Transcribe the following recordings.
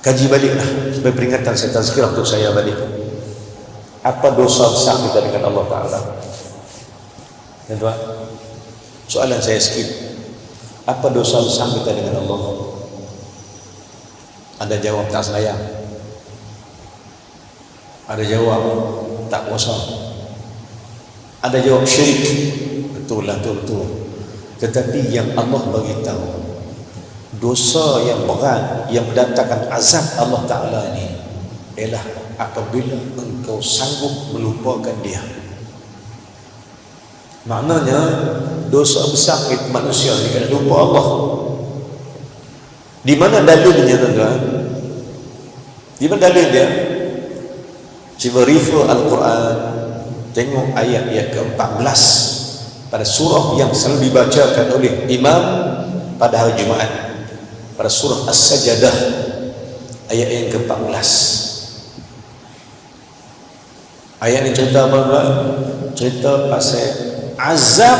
Kaji baliklah sebagai peringatan, saya tazkirah untuk saya balik. Apa dosa besar kita dengan Allah Ta'ala? Tuan-tuan, soalan saya sikit. Apa dosa besar kita dengan Allah? Ada jawab tak sayang, ada jawab tak kuasa, ada jawab syirik. Betul lah, betul. Tetapi yang Allah beritahu, dosa yang berat yang mendatangkan azab Allah Ta'ala ini ialah apabila engkau sanggup melupakan dia. Maknanya dosa besar itu manusia ni kena lupa Allah. Di mana dalilnya, tuan-tuan? Di mana dalil dia? Cuba refer Al-Quran, tengok ayat-ayat ke-14 pada surah yang selalu dibacakan oleh imam pada hari Jumaat, pada surah As-Sajdah ayat yang ke-14. Ayat ini cerita apa? Cerita pasal azab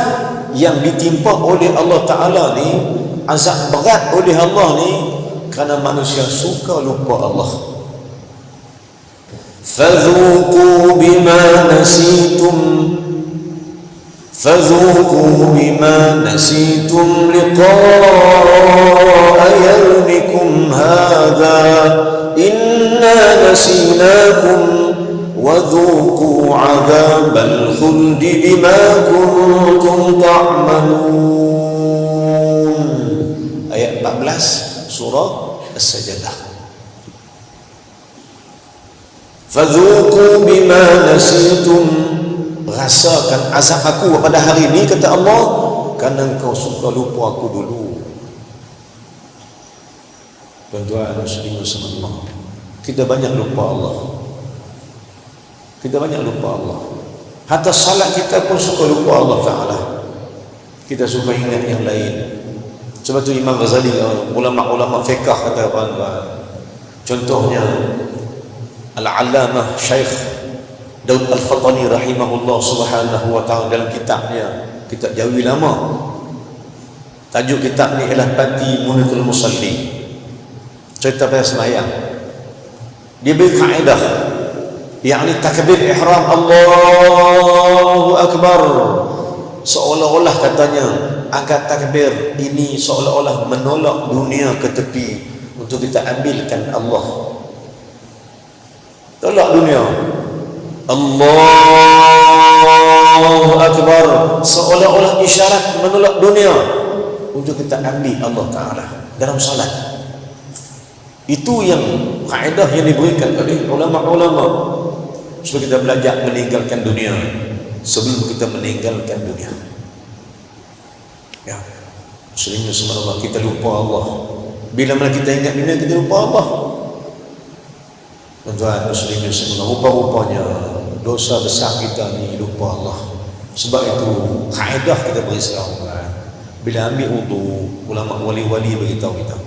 yang ditimpa oleh Allah Ta'ala ni, azab berat oleh Allah ni kerana manusia suka lupa Allah. فَذُوقُوا بِمَا نَسِيتُمْ لِقَاءَ يَوْمِكُمْ هَذَا إِنَّا نَسِينَاكُمْ وَذُوقُوا عَذَابَ الْخُلْدِ بِمَا كُنْتُمْ تَعْمَلُونَ. Ayat 14 surah As-Sajdah. فَذُوقُوا بِمَا نَسِيتُمْ, rasakan azab aku pada hari ini, kata Allah, kerana engkau suka lupa aku dulu. Tuan-tuan muslimin semua, kita banyak lupa Allah. Kita banyak lupa Allah. Hatta salat kita pun suka lupa Allah Ta'ala. Kita suka ingat yang lain. Sebab tu Imam Ghazali, ulama-ulama fiqh kata apa? Contohnya Al-Allamah Syekh Daud Al-Fatani rahimahullah subhanahu wa ta'ala, dalam kitabnya, kitab Jawi lama, tajuk kitab ni ialah Pati Munitul Musalli, cerita pasal sembahyang. Dia beri kaedah, yakni takbir ihram Allahu Akbar, seolah-olah katanya angkat takbir ini seolah-olah menolak dunia ke tepi untuk kita ambilkan Allah. Tolak dunia, Allahu Akbar, seolah-olah isyarat menolak dunia untuk kita ambil Allah Ta'ala dalam salat. Itu yang kaedah yang diberikan oleh ulama-ulama supaya kita belajar meninggalkan dunia sebelum kita meninggalkan dunia. Ya, muslimin subhanallah, kita lupa Allah. Bila mana kita ingat dunia, kita lupa Allah. Tuan-tuan muslimin semua, rupa-rupanya dosa besar kita ni lupa Allah. Sebab itu kaedah kita berislam, bila ambil wudu, ulama wali-wali beritahu kita,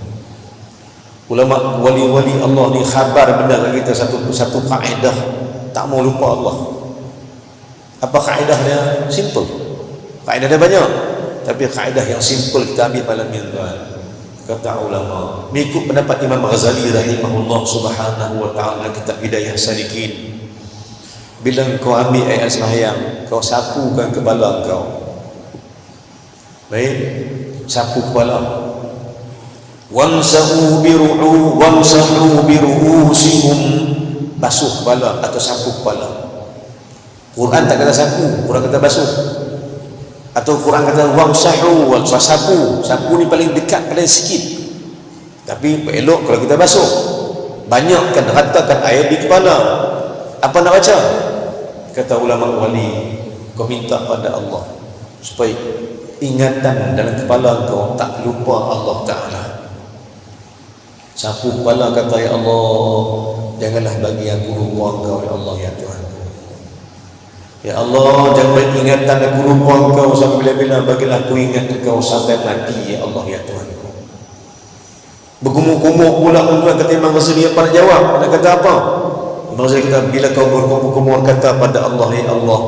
ulama wali-wali Allah ni khabar benar kita satu kaedah, tak mau lupa Allah. Apa kaedah dia? Simple. Kaedah dia banyak, tapi kaedah yang simple kita ambil malam ni, tuan. Kata ulama, mengikut pendapat Imam Ghazali rahimahullah subhanahu wa ta'ala, kitab Hidayah Salikin, bila kau ambil ayat sembahyang, kau sapukan kepala kau. Baik, sapu kepala. Wamsahu biru'usikum, basuh kepala atau sapu kepala. Quran tak kata sapu, Quran kata basuh. Atau Quran kata wamsahu, sapu. Sapu ni paling dekat, paling sikit. Tapi elok kalau kita basuh. Banyakkan, ratakan air di kepala. Apa nak baca? Kata ulama wali, kau minta pada Allah supaya ingatan dalam kepala kau tak lupa Allah Ta'ala. Sapu kepala, kata ya Allah, janganlah bagi aku lupa Engkau ya Allah ya Tuhan. Ya Allah, jangan bagi ingatan aku lupa Engkau sampai bila-bila, bagilah aku ingat Engkau sampai mati ya Allah ya Tuhan. Bergumur-gumur pula tuan, kata Imam Ghazali, apa nak jawab? Nak kata apa? Imam Ghazali kata, bila kau bergumur-gumur kata pada Allah, ya Allah,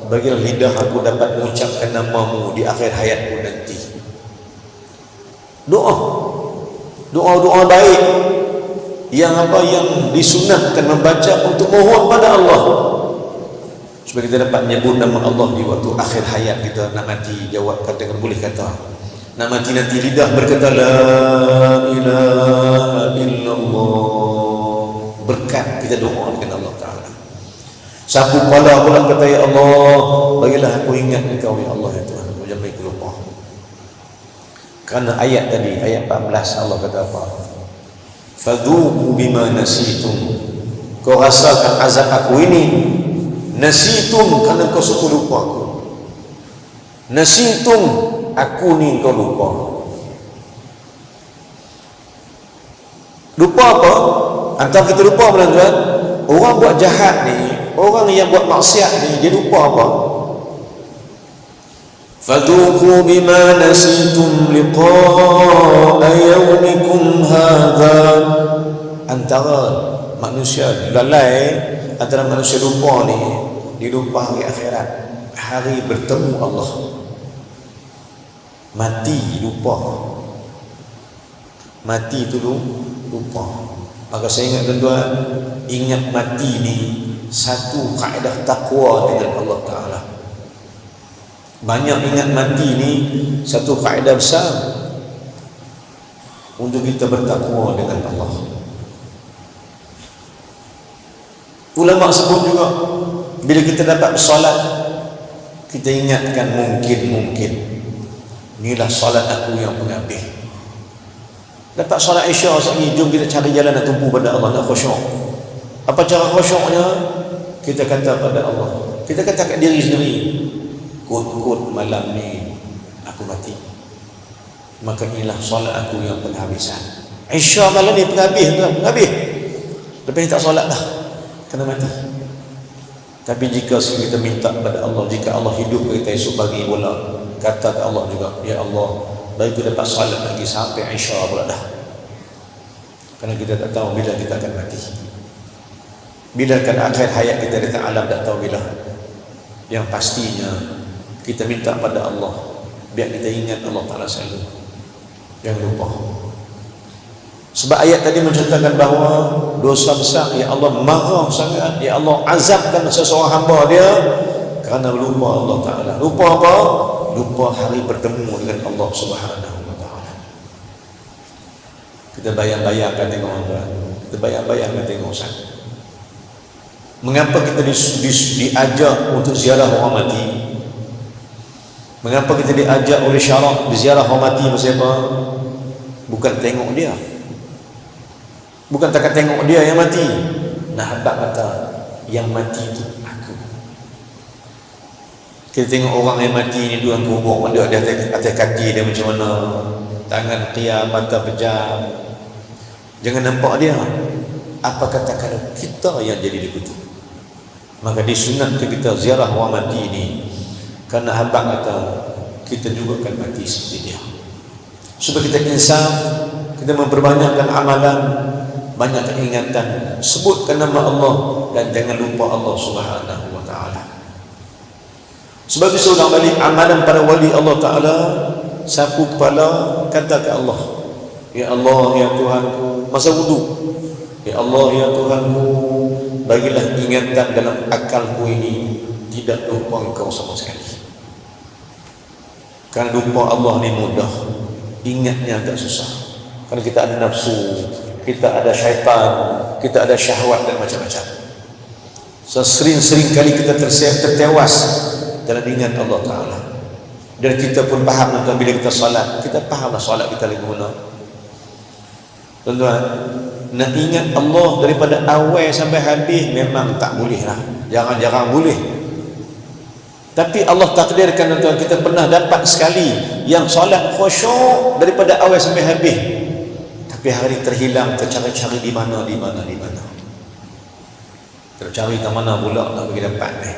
bagilah lidah aku dapat mengucapkan namamu di akhir hayatku nanti. Doa baik yang disunatkan membaca untuk mohon pada Allah, supaya kita dapat menyebut nama Allah di waktu akhir hayat kita nak mati. Jawab kata boleh kata nak mati nanti lidah berkata la ilaha illallah, berkat kita doa dengan Allah Ta'ala. Sapu kepala pula kata ya Allah bagilah aku ingat engkau ya Allah ya Tuhan, aku jangan baik lupa. Kerana ayat tadi, ayat 14 Allah kata apa? Fadhuku bima nasitum, kau rasakan azab aku ini. Nasitum kerana kau suka lupa aku. Nasitum aku ni kau lupa. Lupa apa? Antara kita lupa tuan-tuan, orang buat jahat ni, orang yang buat maksiat ni, dia lupa apa? Fadhuku bima nasitum liqa'a yawmikum hadha. Antara manusia lalai, antara manusia lupa ni, dia lupa hari akhirat, hari bertemu Allah. Mati lupa, mati itu lupa. Maka saya ingat tuan-tuan, ingat mati ni satu kaedah takwa dengan Allah Ta'ala. Banyak ingat mati ni satu kaedah besar untuk kita bertakwa dengan Allah. Ulama sebut juga, bila kita dapat bersolat, kita ingatkan mungkin inilah solat aku yang penghabis. Dapat solat Isya sekali, jom kita cari jalan nak tumpu pada Allah, nak khusyuk. Apa cara khusyuknya? Kita kata pada Allah, kita kata kat diri sendiri, kut malam ni aku mati, maka inilah solat aku yang penghabisan. Isya malam ni penghabis. Lepas ni tak solat dah, kena mati. Tapi jika kita minta kepada Allah, jika Allah hidup kita esok pagi pula, kata ke Allah juga, ya Allah bagi kita dapat salat lagi sampai Isya pula dah. Kerana kita tak tahu bila kita akan mati, bila akan akhir hayat kita di alam, tak tahu bila. Yang pastinya kita minta pada Allah, biar kita ingat Allah Ta'ala selalu, jangan lupa. Sebab ayat tadi menceritakan bahawa dosa besar, ya Allah marah sangat, ya Allah azabkan seseorang hamba dia kerana lupa Allah Ta'ala. Lupa apa? Lupa hari bertemu dengan Allah Subhanahu wa Ta'ala. Kita bayang-bayangkan tengok tuan, kita bayang-bayangkan tengok sana. Mengapa kita diajak untuk ziarah orang mati? Mengapa kita diajak oleh syarak berziarah orang mati? Pasal apa? Bukan tengok dia, bukan takat tengok dia yang mati. Nah, habaq kata yang mati itu aku. Kita tengok orang yang mati ni dua kubur, dia di atas kaki dia macam mana, tangan qiyam, mata pejam. Jangan nampak dia. Apa kata kalau kita yang jadi dikutuk? Maka disunat kita ziarah orang mati ni, kerana habaq kata kita juga akan mati seperti dia. Supaya kita insaf, kita memperbanyakkan amalan, banyak ingatan, sebutkan nama Allah dan jangan lupa Allah Subhanahu wa Ta'ala. Sebab itu ulang balik amalan para wali Allah Ta'ala, sapu kepala, kata ke Allah, ya Allah ya Tuhanku, masa wudu, ya Allah ya Tuhanku, bagilah ingatan dalam akalku ini, tidak lupa Engkau sama sekali. Kan lupa Allah ni mudah, ingatnya agak susah. Karena kita ada nafsu, kita ada syaitan, kita ada syahwat dan macam-macam. So, sering-sering kali kita tertewas dalam ingat Allah Ta'ala. Dan kita pun faham tentang bila kita salat, kita fahamlah salat kita lagi mana. Tuan-tuan, nak ingat Allah daripada awal sampai habis memang tak boleh lah, jarang-jarang boleh. Tapi Allah takdirkan tuan-tuan, kita pernah dapat sekali yang solat khusyuk daripada awal sampai habis, tapi hari terhilang, tercari-cari di mana. Tercari ke mana pula nak pergi dapat ni.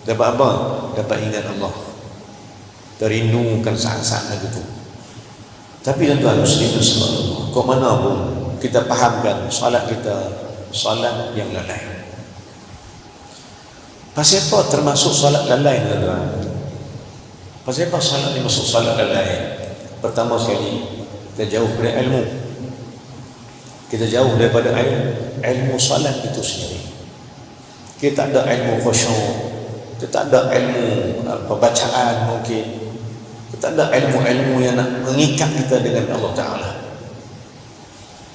Dapat apa? Dapat ingat Allah, terindukan saat-saat lagu tu. Tapi tuan-tuan muslimin semua, kau mana pun kita fahamkan solat kita solat yang lalai. Pasal apa termasuk solat lalai tuan-tuan? Pasal apa solat ni masuk solat lalai? Pertama sekali, kita jauh dari ilmu. Kita jauh daripada ilmu salat itu sendiri. Kita tak ada ilmu khusyuk, kita tak ada ilmu pembacaan mungkin, kita tak ada ilmu-ilmu yang nak mengikat kita dengan Allah Ta'ala.